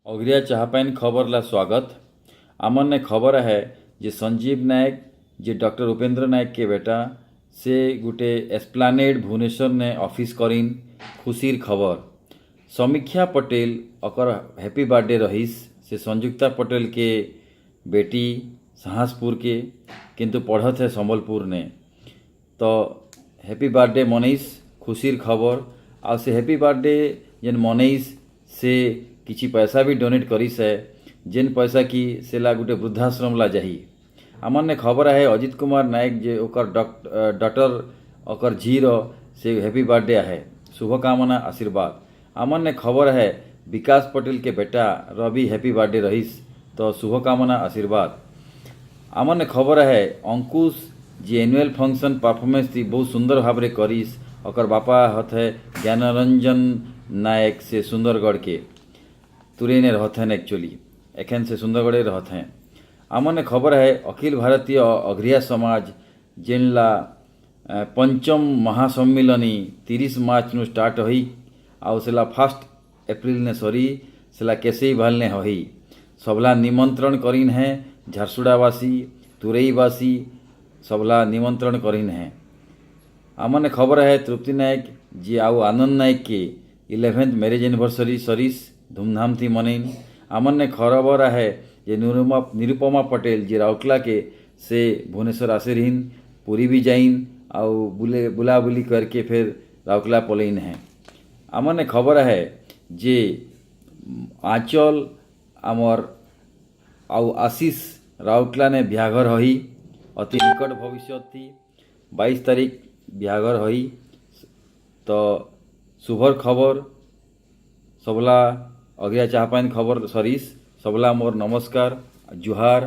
अग्रिया चाहपाइन खबर ला स्वागत। आमने खबर है जे संजीव नायक जे डॉक्टर उपेंद्र नायक के बेटा से गुटे एस्प्लानेड भुवनेश्वर ने ऑफिस करीन खुशीर खबर। समीक्षा पटेल अकर हैप्पी बर्थडे रहीस से संयुक्ता पटेल के बेटी साहसपुर के किंतु पढ़त है संबलपुर ने। तो हैप्पी बर्थडे मनईस खुशीर खबर। आ से हैप्पी बर्थडे जेन मनईस से किछि पैसा भी डोनेट करिस है जेन पैसा की सेला गुटे वृद्धाश्रम ला जाही। आमने खबर है अजित कुमार नायक जे ओकर डॉक्टर ओकर झीर से हैप्पी बर्थडे है शुभकामना आशीर्वाद। आमने खबर है विकास पटेल के बेटा रवि हैप्पी बर्थडे रहीस तो शुभकामना आशीर्वाद। आमने खबर है अंकुश जी एनुअल फंक्शन परफॉर्मेंस थी बहुत सुंदर भाव रे करिस। ओकर बापा हथ है ज्ञानरंजन नायक से सुंदरगढ़ के तुरैने रहते हैं एक्चुअली एखन से सुंदरगढ़े रहते हैं। आमने खबर है अखिल भारतीय अघरिया समाज जेनला पंचम महासम्मिलनी 30 मार्च नु स्टार्ट हुई आउ सेला 1 एप्रिल ने सरी सेला केसई भाल ने हुई। सबला निमंत्रण करीन है झारसुड़ावासी तुरईवासी सबला निमंत्रण करीन है। आमने खबर है तृप्ति नायक जी आउ आनंद नायक के 11th मैरिज एनिवर्सरी सरीस धूमधाम थी मनईन। आमने खबर है जे निरुपमा पटेल जी राउरकेला के से भुवनेश्वर आसे रहीन पूरी भी जाइन आउ बुला बुली करके फिर राउरकेला पलईन है। आमने खबर है जे आंचल आमर आउ आशीष राउरकेला ने ब्याघर हई अति निकट भविष्य थी 22 तारीख ब्याघर हई। तो शुभर खबर सबला अग्रिया चाहपाइन खबर सरीस सबला मोर नमस्कार जुहार।